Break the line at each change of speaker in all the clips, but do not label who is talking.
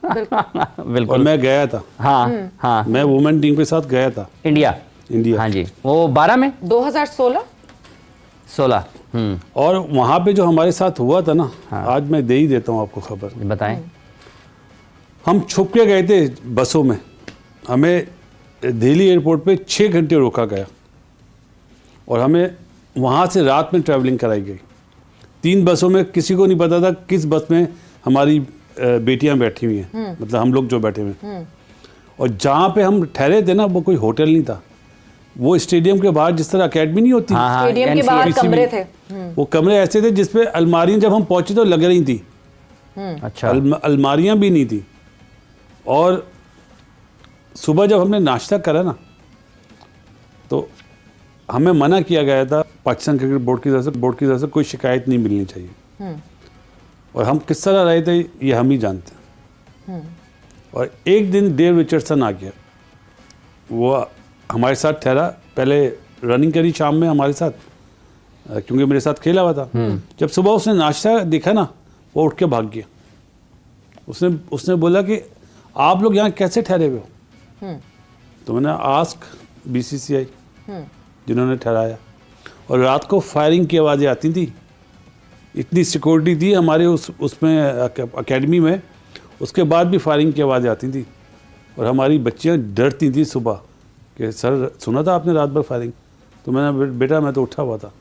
बिल्कुल।
और मैं गया था।
हाँ हाँ,
मैं वुमेन टीम के साथ गया था
इंडिया। हाँ जी, वो 12 में
2016।
और वहाँ पे जो हमारे साथ हुआ था ना, आज मैं दे ही देता हूँ आपको खबर।
बताएं।
हम छुप के गए थे बसों में, हमें दिल्ली एयरपोर्ट पे 6 घंटे रोका गया और हमें वहाँ से रात में ट्रैवलिंग कराई गई। 3 बसों में, किसी को नहीं पता था किस बस में हमारी बेटियां बैठी हुई हैं, मतलब हम लोग जो बैठे हुए हैं। और जहाँ पे हम ठहरे थे ना, वो कोई होटल नहीं था, वो स्टेडियम के बाहर जिस तरह अकेडमी नहीं होती,
स्टेडियम के बाहर कमरे थे।
वो कमरे ऐसे थे जिसपे अलमारियां जब हम पहुंचे तो लग रही थी।
अच्छा।
अलमारियां भी नहीं थी। और सुबह जब हमने नाश्ता करा ना, तो हमें मना किया गया था पाकिस्तान क्रिकेट बोर्ड की तरफ से कोई शिकायत नहीं मिलनी चाहिए। और हम किस तरह रहे थे ये हम ही जानते हैं। और एक दिन डेव रिचर्डसन आ गया, वो हमारे साथ ठहरा, पहले रनिंग करी शाम में हमारे साथ, क्योंकि मेरे साथ खेला हुआ था। जब सुबह उसने नाश्ता देखा ना, वो उठ के भाग गया। उसने बोला कि आप लोग यहाँ कैसे ठहरे हुए हो? तो मैंने आस्क BCCI जिन्होंने ठहराया। और रात को फायरिंग की आवाज़ें आती थी, इतनी सिक्योरिटी थी हमारे उसमें अकेडमी में, उसके बाद भी फायरिंग की आवाज़ें आती थी। और हमारी बच्चियाँ डरती थी सुबह कि सर सुना था आपने रात भर फायरिंग? तो मैंने बेटा मैं तो उठा हुआ था।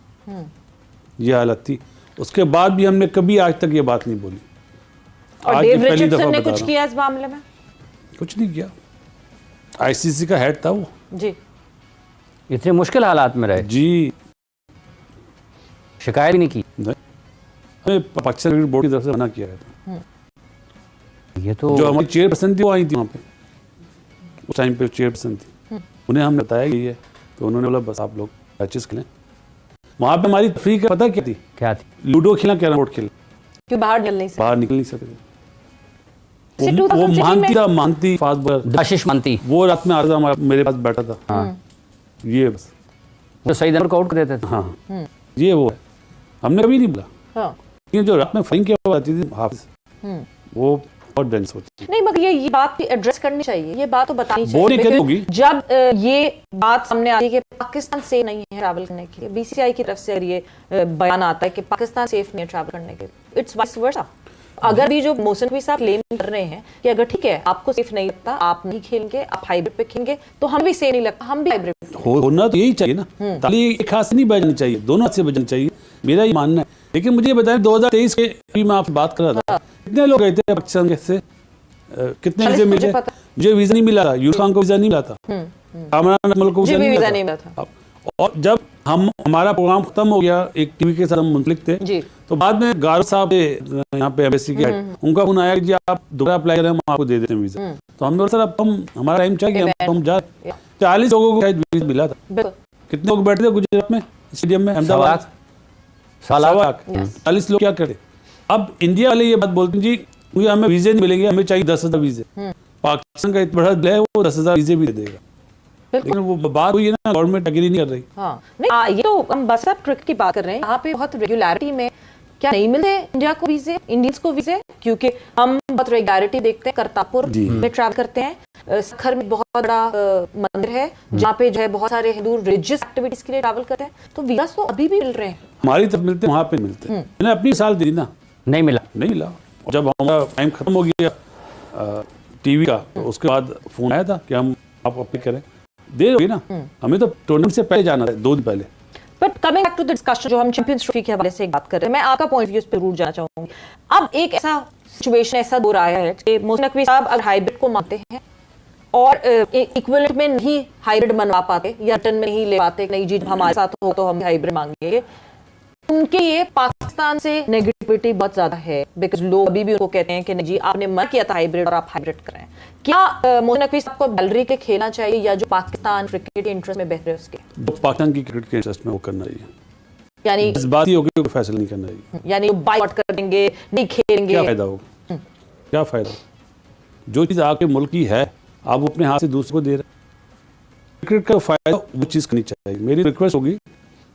ये हालत थी। उसके बाद भी हमने कभी आज तक ये बात नहीं बोली।
और डेव रिचर्डसन ने कुछ किया इस मामले में?
कुछ नहीं किया। ICC का हेड था वो
जी।
इतने मुश्किल हालात में रहे
जी,
शिकायत भी नहीं की?
हमें पाकिस्तान क्रिकेट बोर्ड की तरफ से मना किया गया था।
ये तो
जो हमारी चेयरपर्सन थी वो आई थी वहाँ पे, उस टाइम पे चेयरपर्सन थी, उन्हें हमने बताया कि ये, तो उन्होंने बोला बस आप लोग मैचेस खेलें। वहाँ पे हमारी तफरीक का पता क्या थी?
क्या थी?
लूडो खेला, कैरम बोर्ड खेला।
क्यों बाहर निकल नहीं सकते?
वो मानती फास्ट बॉलर
आशीष मानती,
वो रात में आता था, मेरे पास बैठा था।
हाँ।
ये बस
जो सही नंबर को आउट कर देते थे।
हाँ, ये वो है। हमने कभी नहीं बोला।
हाँ।
लेकिन जो रात में फाइंग की आवाज़ आती थी हाफिज, वो बहुत डेंस होती।
नहीं, मगर ये बात एड्रेस करनी चाहिए, ये बात तो बतानी चाहिए।
बोरिंग होगी
जब ये बात सामने आती है कि पाकिस्तान सेफ नहीं है ट्रैवल करने के लिए, BCCI की तरफ से ये बयान आता है कि पाकिस्तान सेफ नहीं है ट्रैवल करने के लिए, इट्स वाइस वर्सा। अगर भी जो मोहसिन नकवी साहब क्लेम कर रहे हैं कि अगर ठीक है आपको सेफ नहीं लगता, आप नहीं खेलेंगे, आप हाइब्रिड पे खेलेंगे, तो हम भी सेफ नहीं लगता, हम भी हाइब्रिड
होना तो यही चाहिए ना। ताली एक हाथ से नहीं बजनी चाहिए, दोनों हाथ से बजनी चाहिए, मेरा ये मानना है। लेकिन मुझे बताएं 2023 के मैं आपसे बात कर रहा था, कितने लोग गए थे पाकिस्तान से, कितने वीजे मिले? मुझे वीजा नहीं मिला था, यूसुफ खान को वीजा नहीं मिला था, कामरान अकमल को वीजा नहीं मिला था। और जब हमारा प्रोग्राम खत्म हो गया, एक टीवी के साथ हम मुंसलिक थे जी, तो बाद में गारो साहब यहाँ पे एम्बेसी के उनका फोन आया कि जी आप दोबारा अप्लाई करें, हम आपको दे देते हैं वीजा। तो हमने बोला सर अब हमारा टाइम चाहिए, हम जा। 40 लोगों को शायद वीजा मिला था। कितने लोग बैठे थे गुजरात में स्टेडियम में, अहमदाबाद? 40 लोग क्या करते? अब इंडिया वाले ये बात बोलते हैं जी क्योंकि हमें वीजे नहीं मिलेंगे, हमें चाहिए 10,000 वीजे। पाकिस्तान का इतना बड़ा दिल है, वो 10,000 वीजे भी दे देगा। लेकिन वो बात हुई है ना, गवर्नमेंट एग्री नहीं कर रही।
हाँ, नहीं, ये तो हम बस अब क्रिकेट की बात कर रहे हैं। यहाँ पे बहुत रेगुलरिटी में क्या नहीं मिलते इंडिया को वीजे, इंडियंस को वीजे? क्योंकि हम बहुत रेगुलरिटी देखते हैं, करतारपुर में ट्रैवल करते हैं, सखर में बहुत बड़ा मंदिर है जहाँ पे जो है बहुत सारे हिंदू रिलीजियस एक्टिविटीज के लिए ट्रैवल करते हैं, तो वीजा तो अभी भी मिल रहे हैं।
हमारी तरफ मिलते हैं, वहाँ पे मिलते हैं। मैंने अपनी साल दी ना,
नहीं मिला।
जब हमारा टाइम खत्म हो गया टीवी का, तो उसके बाद फोन आया था कि हम आप अप्लाई करें। देर होगी ना, हमें तो टूर्नामेंट से पहले जाना था, 2 दिन पहले।
But coming back to the discussion जो हम चैंपियंस ट्रॉफी के हवाले से बात कर रहे हैं, मैं आपका पॉइंट ऑफ व्यू इस पे जरूर जाना चाहूंगी। अब एक ऐसा सिचुएशन, ऐसा दौर आया है कि मोहसिन नकवी साहब अगर हाइब्रिड को मानते हैं और इक्विवेलेंट में नहीं हाइब्रिड बनवा पाते या रिटर्न में नहीं ले पाते, नहीं जी हमारे साथ हो तो हम हाइब्रिड मांगेंगे, उनके ये पाकिस्तान से नेगेटिविटी बहुत ज्यादा है, बिकॉज लोग अभी भी उनको कहते हैं कि नहीं जी आपने मना किया था हाइब्रिड और आप हाइब्रिड करें। क्या मोहसिन नकवी साहब को बैलरी के खेलना चाहिए या जो पाकिस्तान क्रिकेट के इंटरेस्ट में बेहतर है उसके?
पाकिस्तान की क्रिकेट के इंटरेस्ट में वो करना चाहिए,
यानी
इस बात ही होगी कोई फैसला नहीं करना चाहिए।
यानी बाइकआउट कर देंगे, नहीं खेलेंगे,
क्या फायदा होगा? क्या फायदा? जो चीज आपके मुल्क की है आप वो अपने हाथ से दूसरे को दे रहे। क्रिकेट का फायदा वो चीज करनी चाहिए। मेरी रिक्वेस्ट होगी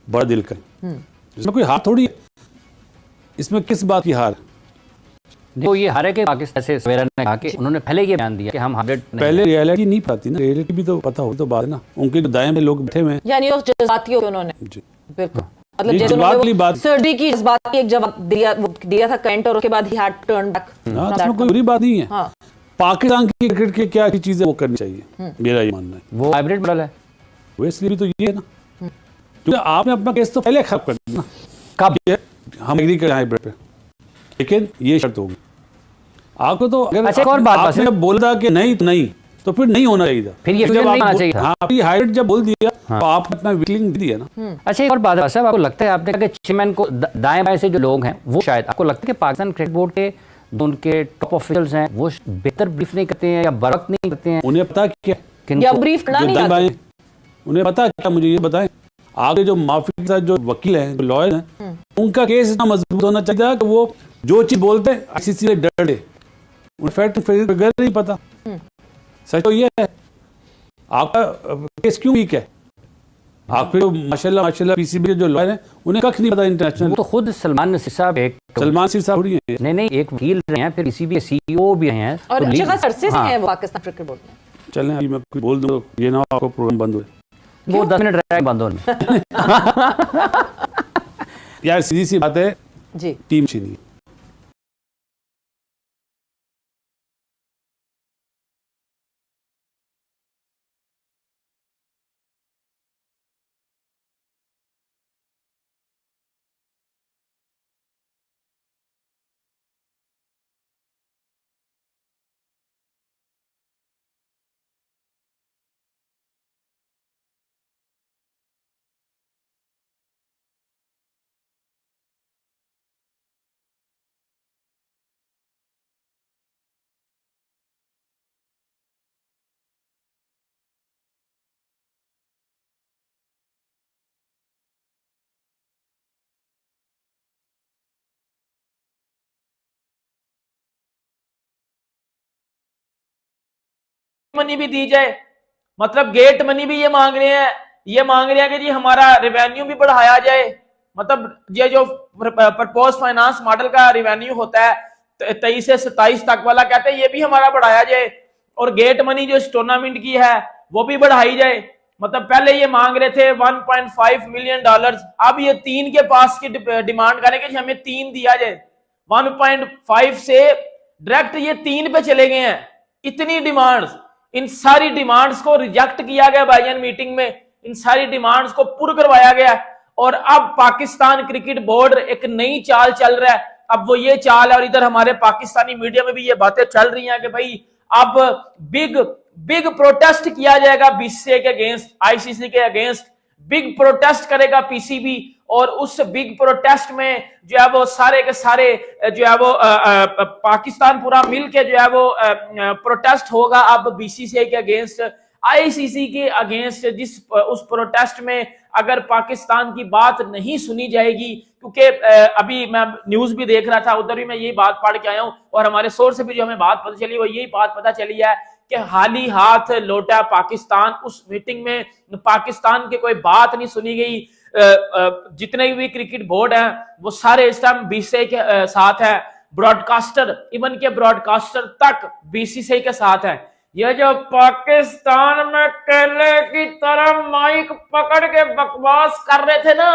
बड़ा दिल कर, इसमें कोई हार थोड़ी है, इसमें किस बात की हार?
देखो ये हारे के पाकिस्तान से सवेरा ने कहा कि उन्होंने पहले ये बयान दिया कि हम हाइब्रिड
पहले रियलिटी नहीं पाती ना, रियलिटी भी तो पता हो तो बात है ना। उनके दाएं में लोग बैठे हुए हैं।
यानी वो जज्बाती हो उन्होंने,
जी
बिल्कुल, मतलब
ये
जैसे
जज्बात वाली
उन्होंने
बात-
सर्जरी की जज्बात की एक जवाब दिया था कमेंट, और उसके बाद ही हैड टर्न बैक।
हाँ, इसमें कोई बुरी बात नहीं है।
हाँ।
पाकिस्तान की क्रिकेट की क्या चीजें वो करनी चाहिए, मेरा ये मानना है।
वो हाइब्रिड मॉडल है।
वो इसलिए भी तो ये है ना, क्योंकि आपने अपना केस तो पहले खराब कर दिया ना।
कब?
ये हम एग्री करें हाइब्रिड पे, लेकिन ये शर्त होगी आपको तो। अगर
अच्छा, एक और बात
आपने
बस-
बोला कि नहीं तो नहीं, तो फिर नहीं होना चाहिए था।
फिर ये
जब
fusion
आप
नहीं होना चाहिए था।
हाँ, अभी हाइब्रिड जब बोल दिया तो आपने अपना वीकलिंग दिया ना।
अच्छा, एक और बात है साहब, आपको लगता है आपने कहा कि चेयरमैन को दाएं बाएं से जो लोग हैं वो शायद आपको लगता है कि पाकिस्तान क्रिकेट बोर्ड के जो उनके टॉप ऑफिशियल्स हैं वो बेहतर ब्रीफ नहीं करते हैं या बरक नहीं करते हैं?
उन्हें पता क्या
या ब्रीफ करना
जो
नहीं
दाएं
आता।
बाएं, उन्हें पता क्या, मुझे ये बताएं। आगे जो माफी के साथ जो वकील हैं, जो लॉयर हैं, उनका केस इतना मजबूत होना चाहिए कि वो जो चीज बोलते हैं आईसीसी से डरे। उन्हें फैक्ट फिगर नहीं पता। सच तो ये है, आपका केस क्यों वीक है? आप फिर माशाल्लाह पीसीबी के जो लॉयर हैं उन्हें कख नहीं पता इंटरनेशनल।
वो तो खुद सलमान नसीर साहब एक
सलमान सिर साहब रही है।
नहीं एक वकील रहे हैं, फिर पीसीबी के सीईओ भी रहे हैं,
और
तो
अच्छे
लीग-
खास अरसे से
हाँ,
हैं वो पाकिस्तान क्रिकेट बोर्ड में।
चलें अभी मैं कुछ बोल दूँ ये ना हो आपको प्रोग्राम बंद हुए।
वो 10 मिनट रह बंद होने।
यार सीधी सी बात है,
जी
टीम अच्छी नहीं है।
मनी भी दी जाए, मतलब गेट मनी भी ये मांग रहे हैं। ये मांग रहे हैं कि जी हमारा रेवेन्यू भी बढ़ाया जाए, मतलब ये जो प्रपोज फाइनेंस मॉडल का रेवेन्यू होता है 23 से 27 तक वाला, कहते हैं ये भी हमारा बढ़ाया जाए, और गेट मनी जो इस टूर्नामेंट की है वो भी बढ़ाई जाए। मतलब पहले ये मांग रहे थे 1.5 मिलियन डॉलर, अब ये 3 के पास की डिमांड करेंगे कि हमें 3 दिया जाए। 1.5 से डायरेक्ट ये 3 पे चले गए हैं। इतनी डिमांड्स, इन सारी डिमांड्स को रिजेक्ट किया गया बाईजान मीटिंग में, इन सारी डिमांड्स को पूरा करवाया गया, और अब पाकिस्तान क्रिकेट बोर्ड एक नई चाल चल रहा है। अब वो ये चाल है, और इधर हमारे पाकिस्तानी मीडिया में भी ये बातें चल रही हैं कि भाई अब बिग प्रोटेस्ट किया जाएगा बीसीसीआई के अगेंस्ट, आईसीसी के अगेंस्ट बिग प्रोटेस्ट करेगा पीसीबी, और उस बिग प्रोटेस्ट में जो है वो सारे के सारे जो है वो पाकिस्तान पूरा मिलके जो है वो प्रोटेस्ट होगा अब बीसीसीआई के अगेंस्ट, आईसीसी के अगेंस्ट। जिस उस प्रोटेस्ट में अगर पाकिस्तान की बात नहीं सुनी जाएगी, क्योंकि अभी मैं न्यूज भी देख रहा था, उधर भी मैं यही बात पढ़ के आया हूं, और हमारे सोर्स से भी जो हमें बात पता चली वो यही बात पता चली है कि हाली हाथ लौटा पाकिस्तान। उस मीटिंग में पाकिस्तान की कोई बात नहीं सुनी गई। जितने भी क्रिकेट बोर्ड हैं वो सारे इस टाइम बीसीसीआई के साथ है, ब्रॉडकास्टर इवन के ब्रॉडकास्टर तक बीसीसीआई के साथ है। ये जो पाकिस्तान में केले की तरह माइक पकड़ के बकवास कर रहे थे ना,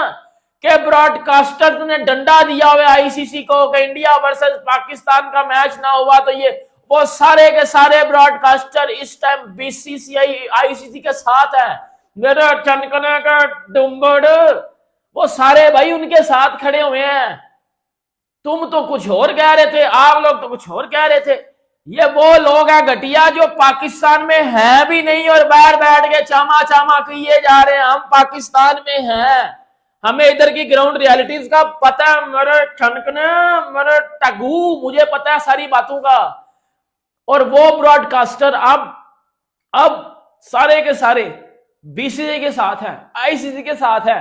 कि ब्रॉडकास्टर ने डंडा दिया हुआ आईसीसी को कि इंडिया वर्सेस पाकिस्तान का मैच ना हुआ, तो ये वो सारे के सारे ब्रॉडकास्टर इस टाइम बीसीसीआई आईसीसी के साथ है। मेरा चनकने का डुम्बड़, वो सारे भाई उनके साथ खड़े हुए हैं। तुम तो कुछ और कह रहे थे, आप लोग तो कुछ और कह रहे थे। ये वो लोग हैं घटिया जो पाकिस्तान में है भी नहीं, और बैठ बैठ के चामा चामा किए जा रहे हैं हम पाकिस्तान में हैं। हमें इधर की ग्राउंड रियलिटीज का पता है, मेरे ठनकने मेरे टगू, मुझे पता है सारी बातों का। और वो ब्रॉडकास्टर अब सारे के सारे बीसीसीआई के साथ है, आईसीसी के साथ है,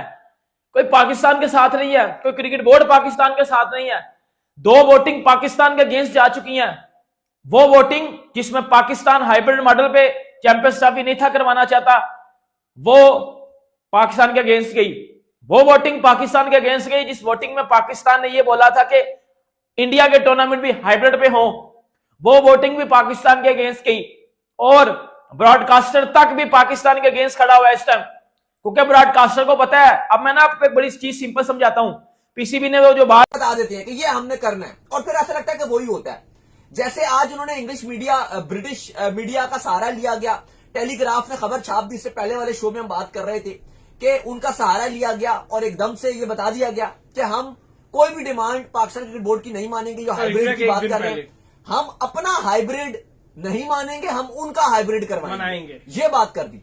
कोई पाकिस्तान के साथ नहीं है, कोई क्रिकेट बोर्ड पाकिस्तान के साथ नहीं है। 2 वोटिंग पाकिस्तान के अगेंस्ट जा चुकी हैं। वो वोटिंग जिसमें पाकिस्तान हाइब्रिड मॉडल पे चैंपियंस ट्रॉफी नहीं था करवाना चाहता, वो पाकिस्तान के अगेंस्ट गई। वो वोटिंग पाकिस्तान के अगेंस्ट गई जिस वोटिंग में पाकिस्तान ने ये बोला था कि इंडिया के टूर्नामेंट भी हाइब्रिड पे हो, वो वोटिंग भी पाकिस्तान के अगेंस्ट की, और ब्रॉडकास्टर तक भी पाकिस्तान के अगेंस्ट खड़ा हुआ है इस टाइम, क्योंकि ब्रॉडकास्टर को पता है। अब मैं ना आपको एक बड़ी चीज सिंपल समझाता हूं, पीसीबी ने वो जो बात
बता देते हैं कि ये हमने करना है, और फिर ऐसा लगता है कि वही होता है। जैसे आज उन्होंने इंग्लिश मीडिया, ब्रिटिश मीडिया का सहारा लिया गया, टेलीग्राफ ने खबर छाप दी, इससे पहले वाले शो में हम बात कर रहे थे कि उनका सहारा लिया गया और एकदम से ये बता दिया गया कि हम कोई भी डिमांड पाकिस्तान क्रिकेट बोर्ड की नहीं मानेंगे। जो हाइब्रिड की बात कर रहे हैं, हम अपना हाइब्रिड नहीं मानेंगे, हम उनका हाइब्रिड करवाएंगे, ये बात कर दी।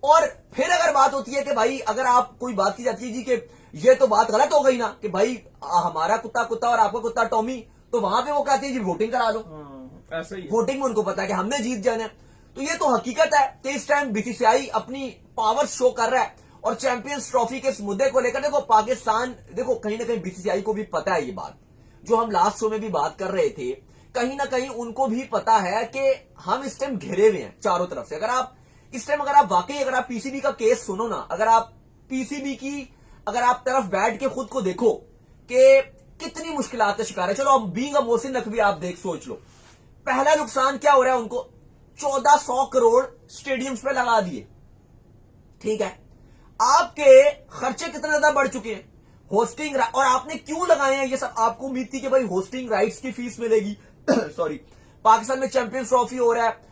और फिर अगर बात होती है कि भाई, अगर आप कोई बात की जाती है जी कि ये तो बात गलत हो गई ना, कि भाई हमारा कुत्ता कुत्ता और आपका कुत्ता टॉमी, तो वहां पे वो कहते हैं जी वोटिंग करा लो।
ऐसा ही
वोटिंग में उनको पता है कि हमने जीत जाना है। तो ये तो हकीकत है कि इस टाइम बीसीसीआई अपनी पावर शो कर रहा है, और चैंपियंस ट्रॉफी के इस मुद्दे को लेकर देखो पाकिस्तान, देखो कहीं ना कहीं बीसीसीआई को भी पता है ये बात, जो हम लास्ट शो में भी बात कर रहे थे, कहीं ना कहीं उनको भी पता है कि हम इस टाइम घिरे हुए हैं चारों तरफ से। अगर आप इस टाइम, अगर आप वाकई, अगर आप पीसीबी का केस सुनो ना, अगर आप पीसीबी की, अगर आप तरफ बैठ के खुद को देखो कि कितनी मुश्किलात का शिकार है। चलो अब बीइंग अ मोहसिन नकवी आप सोच लो, पहला नुकसान क्या हो रहा है उनको, 1400 करोड़ स्टेडियम्स पे लगा दिए, ठीक है। आपके खर्चे कितने ज्यादा बढ़ चुके हैं, होस्टिंग, और आपने क्यों लगाए हैं ये सब, आपको उम्मीद थी कि भाई होस्टिंग राइट्स की फीस मिलेगी सॉरी, पाकिस्तान में चैंपियंस ट्रॉफी हो रहा है,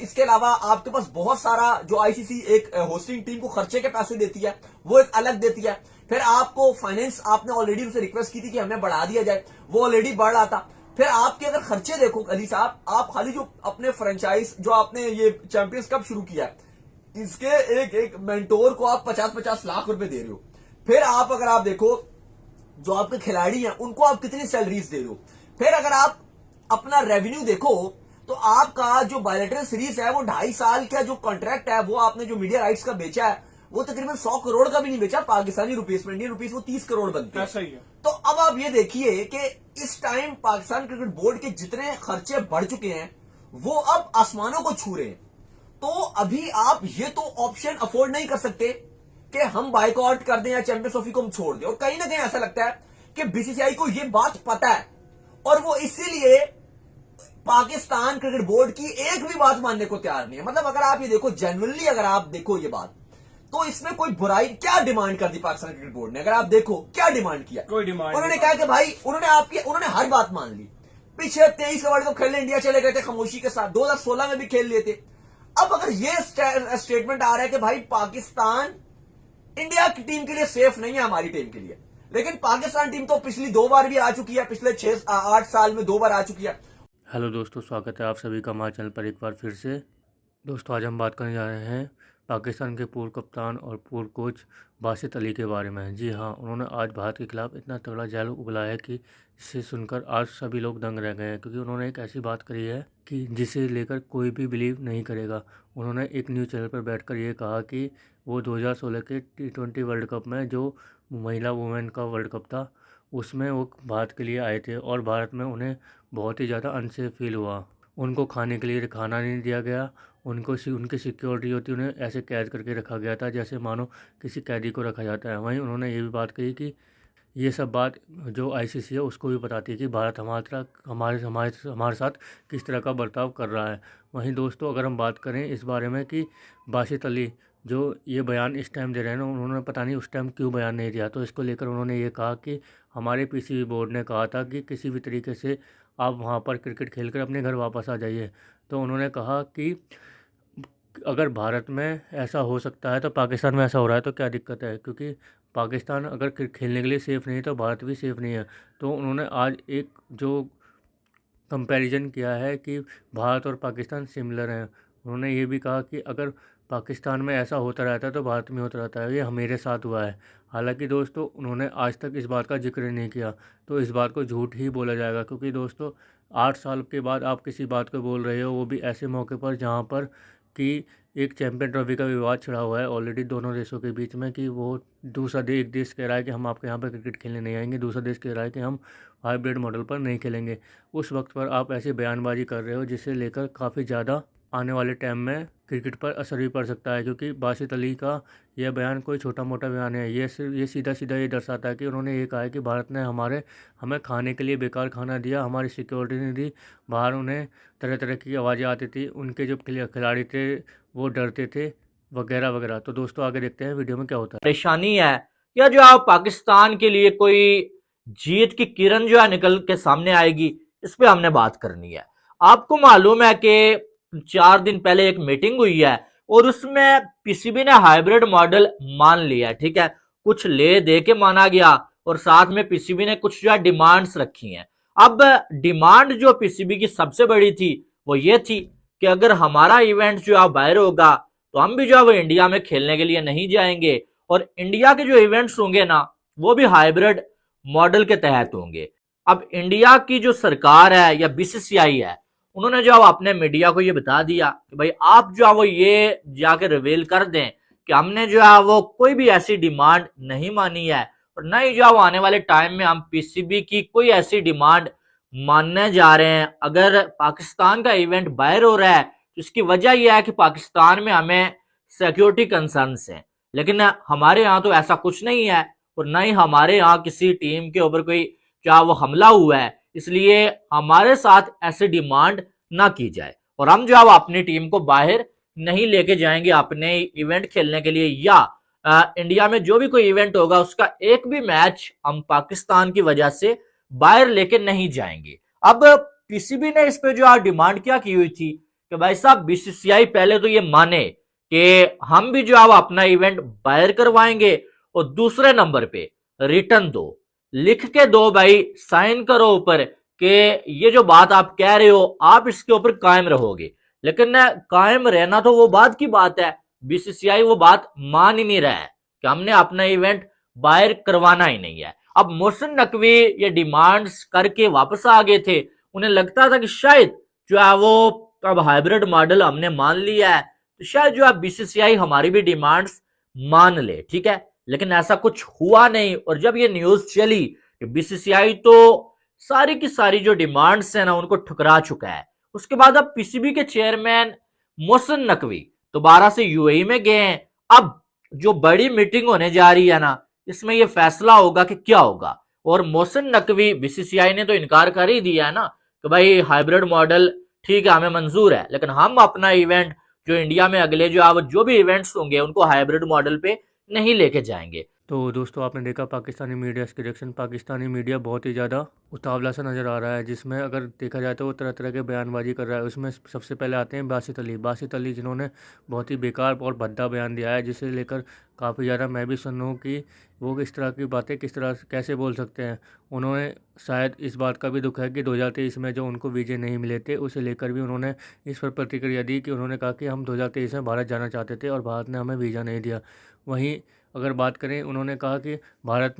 इसके अलावा आपके पास बहुत सारा, जो आईसीसी एक होस्टिंग टीम को खर्चे के पैसे देती है वो एक अलग देती है, फिर आपको फाइनेंस, आपने ऑलरेडी उनसे रिक्वेस्ट की थी कि हमें बढ़ा दिया जाए, वो ऑलरेडी बढ़ रहा था। फिर आपके अगर खर्चे देखो अली साहब, आप खाली जो अपने फ्रेंचाइज, जो आपने ये चैंपियंस कप शुरू किया है, इसके एक मेंटोर को आप 50-50 लाख रुपए दे रहे हो। फिर आप अगर आप देखो जो आपके खिलाड़ी हैं उनको आप कितनी सैलरीज दे रहे हो। फिर अगर आप अपना रेवेन्यू देखो तो आपका जो बायलैटरल सीरीज है वो 2.5 साल का जो कॉन्ट्रैक्ट है, वो आपने जो मीडिया राइट्स का बेचा है वो तकरीबन 100 करोड़ का भी नहीं बेचा पाकिस्तानी रुपीस में, इंडियन रुपीस वो 30 करोड़ बनते हैं।
सही है।
तो अब आप ये देखिए कि इस टाइम पाकिस्तान क्रिकेट बोर्ड के जितने खर्चे बढ़ चुके हैं वो अब आसमानों को छू रहे हैं। तो अभी आप ये तो ऑप्शन अफोर्ड नहीं कर सकते कि हम बाइकआउट कर दें या चैंपियंस ट्रॉफी को हम छोड़ दें। और कहीं ना कहीं ऐसा लगता है कि बीसीसीआई को ये बात पता है और वो इसीलिए पाकिस्तान क्रिकेट बोर्ड की एक भी बात मानने को तैयार नहीं है। मतलब अगर आप ये देखो, जेन्युइनली अगर आप देखो ये बात, तो इसमें कोई बुराई, क्या डिमांड कर दी पाकिस्तान क्रिकेट बोर्ड ने, अगर आप देखो क्या डिमांड किया,
कोई डिमांड,
उन्होंने कहा कि भाई उन्होंने हर बात मान ली। पिछले 23 वर्ल्ड कप खेलने इंडिया चले गए थे खामोशी के साथ, 2016 में भी खेल लिए थे। अब अगर ये स्टेटमेंट आ रहा है कि भाई पाकिस्तान इंडिया की टीम के लिए सेफ नहीं है, हमारी टीम के लिए, लेकिन पाकिस्तान टीम तो पिछली 2 बार भी आ चुकी है, पिछले 6-8 साल में 2 बार आ चुकी है।
हेलो दोस्तों, स्वागत है आप सभी का हमारे चैनल पर एक बार फिर से। दोस्तों आज हम बात करने जा रहे हैं पाकिस्तान के पूर्व कप्तान और पूर्व कोच बासित अली के बारे में। जी हाँ, उन्होंने आज भारत के खिलाफ इतना तगड़ा जहर उगलाया है कि जिसे सुनकर आज सभी लोग दंग रह गए हैं, क्योंकि उन्होंने एक ऐसी बात करी है कि जिसे लेकर कोई भी बिलीव नहीं करेगा। उन्होंने एक न्यूज़ चैनल पर बैठकर ये कहा कि वो 2016 के T20 वर्ल्ड कप में, जो महिला वुमेन का वर्ल्ड कप था, उसमें वो भारत के लिए आए थे और भारत में उन्हें बहुत ही ज़्यादा अनसेफ फील हुआ। उनको खाने के लिए खाना नहीं दिया गया, उनकी सिक्योरिटी होती, उन्हें ऐसे कैद करके रखा गया था जैसे मानो किसी कैदी को रखा जाता है। वहीं उन्होंने ये भी बात कही कि ये सब बात जो आईसीसी है उसको भी बताती है कि भारत हमारे साथ किस तरह का बर्ताव कर रहा है। वहीं दोस्तों अगर हम बात करें इस बारे में कि बासित अली जो ये बयान इस टाइम दे रहे हैं ना, उन्होंने पता नहीं उस टाइम क्यों बयान नहीं दिया। तो इसको लेकर उन्होंने ये कहा कि हमारे पीसीबी बोर्ड ने कहा था कि किसी भी तरीके से आप वहाँ पर क्रिकेट खेलकर अपने घर वापस आ जाइए। तो उन्होंने कहा कि अगर भारत में ऐसा हो सकता है तो पाकिस्तान में ऐसा हो रहा है तो क्या दिक्कत है, क्योंकि पाकिस्तान अगर खेलने के लिए सेफ़ नहीं तो भारत भी सेफ़ नहीं है। तो उन्होंने आज एक जो कंपैरिजन किया है कि भारत और पाकिस्तान सिमिलर हैं। उन्होंने ये भी कहा कि अगर पाकिस्तान में ऐसा होता रहता है तो भारत में होता रहता है, ये मेरे साथ हुआ है। हालांकि दोस्तों उन्होंने आज तक इस बात का जिक्र नहीं किया, तो इस बात को झूठ ही बोला जाएगा, क्योंकि दोस्तों 8 साल के बाद आप किसी बात को बोल रहे हो, वो भी ऐसे मौके पर जहाँ पर कि एक चैंपियन ट्रॉफी का विवाद छिड़ा हुआ है ऑलरेडी दोनों देशों के बीच में, कि वो एक देश कह रहा है कि हम आपके यहाँ पर क्रिकेट खेलने नहीं आएंगे, दूसरा देश कह रहा है कि हम हाइब्रिड मॉडल पर नहीं खेलेंगे। उस वक्त पर आप ऐसी बयानबाजी कर रहे हो जिसे लेकर काफ़ी ज़्यादा आने वाले टाइम में क्रिकेट पर असर भी पड़ सकता है, क्योंकि बासित अली का यह बयान कोई छोटा मोटा बयान है। ये सीधा सीधा ये दर्शाता है कि उन्होंने ये कहा है कि भारत ने हमें खाने के लिए बेकार खाना दिया, हमारी सिक्योरिटी नहीं दी, बाहर उन्हें तरह तरह की आवाज़ें आती थी, उनके जो खिलाड़ी थे वो डरते थे, वगैरह वगैरह। तो दोस्तों आगे देखते हैं वीडियो में क्या होता है।
परेशानी है या जो आप पाकिस्तान के लिए कोई जीत की किरण जो है निकल के सामने आएगी, इस पे हमने बात करनी है। आपको मालूम है कि 4 दिन पहले एक मीटिंग हुई है और उसमें पीसीबी ने हाइब्रिड मॉडल मान लिया, ठीक है। कुछ ले दे के माना गया और साथ में पीसीबी ने कुछ जो है डिमांड्स रखी हैं। अब डिमांड जो पीसीबी की सबसे बड़ी थी वो ये थी कि अगर हमारा इवेंट जो है बाहर होगा तो हम भी जो है वो इंडिया में खेलने के लिए नहीं जाएंगे, और इंडिया के जो इवेंट्स होंगे ना वो भी हाइब्रिड मॉडल के तहत होंगे। अब इंडिया की जो सरकार है या बीसीसीआई है, उन्होंने जो अपने मीडिया को ये बता दिया कि भाई आप जो है वो ये जाके रिवील कर दें कि हमने जो है वो कोई भी ऐसी डिमांड नहीं मानी है, और न ही जो है वो आने वाले टाइम में हम पीसीबी की कोई ऐसी डिमांड मानने जा रहे हैं। अगर पाकिस्तान का इवेंट बाहर हो रहा है तो इसकी वजह यह है कि पाकिस्तान में हमें सिक्योरिटी कंसर्न्स हैं, लेकिन हमारे यहाँ तो ऐसा कुछ नहीं है, और न ही हमारे यहाँ किसी टीम के ऊपर कोई क्या वो हमला हुआ है, इसलिए हमारे साथ ऐसी डिमांड ना की जाए, और हम जो है अपनी टीम को बाहर नहीं लेके जाएंगे अपने इवेंट खेलने के लिए, या इंडिया में जो भी कोई इवेंट होगा उसका एक भी मैच हम पाकिस्तान की वजह से बाहर लेके नहीं जाएंगे। अब पीसीबी ने इस पे जो डिमांड क्या की हुई थी कि भाई साहब बीसीसीआई पहले तो ये माने कि हम भी जो है अपना इवेंट बाहर करवाएंगे, और दूसरे नंबर पे रिटर्न दो, लिख के दो भाई, साइन करो ऊपर कि ये जो बात आप कह रहे हो आप इसके ऊपर कायम रहोगे। लेकिन कायम रहना तो वो बात की बात है, बीसीसीआई वो बात मान ही नहीं रहा है कि हमने अपना इवेंट बाहर करवाना ही नहीं है। अब मोहसिन नकवी ये डिमांड्स करके वापस आ गए थे, उन्हें लगता था कि शायद जो है वो अब हाइब्रिड मॉडल हमने मान लिया है तो शायद जो है बीसीसीआई हमारी भी डिमांड्स मान ले, ठीक है। लेकिन ऐसा कुछ हुआ नहीं, और जब ये न्यूज चली कि बीसीसीआई तो सारी की सारी जो डिमांड्स है ना उनको ठुकरा चुका है, उसके बाद अब पीसीबी के चेयरमैन मोहसिन नकवी दोबारा से यूएई में गए हैं। अब जो बड़ी मीटिंग होने जा रही है ना, इसमें यह फैसला होगा कि क्या होगा, और मोहसिन नकवी, बीसीसीआई ने तो इनकार कर ही दिया है ना कि भाई हाइब्रिड मॉडल ठीक है हमें मंजूर है, लेकिन हम अपना इवेंट जो इंडिया में अगले जो भी इवेंट्स होंगे उनको हाइब्रिड मॉडल पे नहीं लेके जाएंगे।
तो दोस्तों आपने देखा पाकिस्तानी मीडिया के रिएक्शन। पाकिस्तानी मीडिया बहुत ही ज़्यादा उतावला सा नज़र आ रहा है, जिसमें अगर देखा जाए तो वो तरह तरह के बयानबाजी कर रहा है। उसमें सबसे पहले आते हैं बासित अली जिन्होंने बहुत ही बेकार और भद्दा बयान दिया है, जिसे लेकर काफ़ी ज़्यादा मैं भी सुन हूँ कि वो इस तरह की बातें कैसे बोल सकते हैं। उन्होंने शायद इस बात का भी दुख है कि 2023 में जो उनको वीज़े नहीं मिले थे उसे लेकर भी उन्होंने इस पर प्रतिक्रिया दी कि उन्होंने कहा कि हम 2023 में भारत जाना चाहते थे और भारत ने हमें वीज़ा नहीं दिया। वहीं अगर बात करें, उन्होंने कहा कि भारत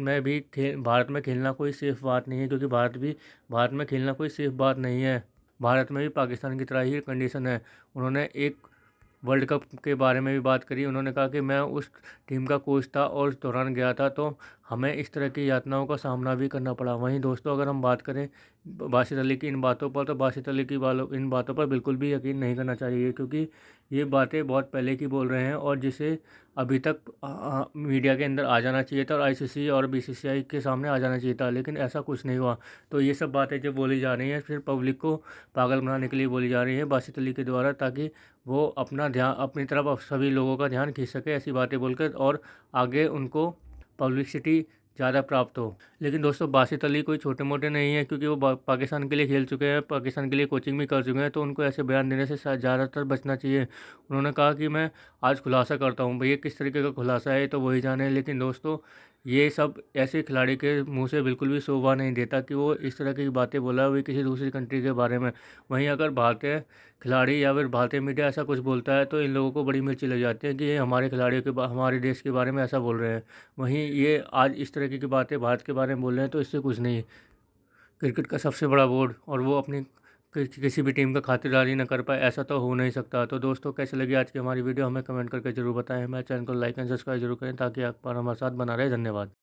में खेलना कोई सेफ़ बात नहीं है, क्योंकि भारत में खेलना कोई सेफ़ बात नहीं है। भारत में भी पाकिस्तान की तरह ही कंडीशन है। उन्होंने एक वर्ल्ड कप के बारे में भी बात करी। उन्होंने कहा कि मैं उस टीम का कोच था और उस दौरान गया था तो हमें इस तरह की यातनाओं का सामना भी करना पड़ा। वहीं दोस्तों अगर हम बात करें बासित अली की इन बातों पर, तो बासित अली की इन बातों पर बिल्कुल भी यकीन नहीं करना चाहिए, क्योंकि ये बातें बहुत पहले की बोल रहे हैं और जिसे अभी तक मीडिया के अंदर आ जाना चाहिए था और आईसीसी और बीसीसीआई के सामने आ जाना चाहिए था, लेकिन ऐसा कुछ नहीं हुआ। तो ये सब बातें जो बोली जा रही हैं फिर पब्लिक को पागल बनाने के लिए बोली जा रही हैं बासित अली के द्वारा, ताकि वो अपनी तरफ सभी लोगों का ध्यान खींच सके ऐसी बातें बोलकर, और आगे उनको पब्लिसिटी ज़्यादा प्राप्त हो। लेकिन दोस्तों बासित अली कोई छोटे मोटे नहीं है, क्योंकि वो पाकिस्तान के लिए खेल चुके हैं, पाकिस्तान के लिए कोचिंग भी कर चुके हैं, तो उनको ऐसे बयान देने से ज़्यादातर बचना चाहिए। उन्होंने कहा कि मैं आज खुलासा करता हूँ, भैया किस तरीके का खुलासा है तो वही जाने। लेकिन दोस्तों ये सब ऐसे खिलाड़ी के मुंह से बिल्कुल भी शोभा नहीं देता कि वो इस तरह की बातें बोला हुई किसी दूसरी कंट्री के बारे में। वहीं अगर भारतीय खिलाड़ी या फिर भारतीय मीडिया ऐसा कुछ बोलता है तो इन लोगों को बड़ी मिर्ची लग जाती है कि ये हमारे खिलाड़ियों के हमारे देश के बारे में ऐसा बोल रहे हैं। वहीं ये आज इस तरह की बातें भारत के बारे में बोल रहे हैं तो इससे कुछ नहीं। क्रिकेट का सबसे बड़ा बोर्ड और वो अपनी किसी भी टीम का खातिरदारी न कर पाए, ऐसा तो हो नहीं सकता। तो दोस्तों कैसे लगी आज की हमारी वीडियो हमें कमेंट करके जरूर बताएं। हमारे चैनल को लाइक एंड सब्सक्राइब जरूर करें ताकि आप हमारे साथ बना रहे। धन्यवाद।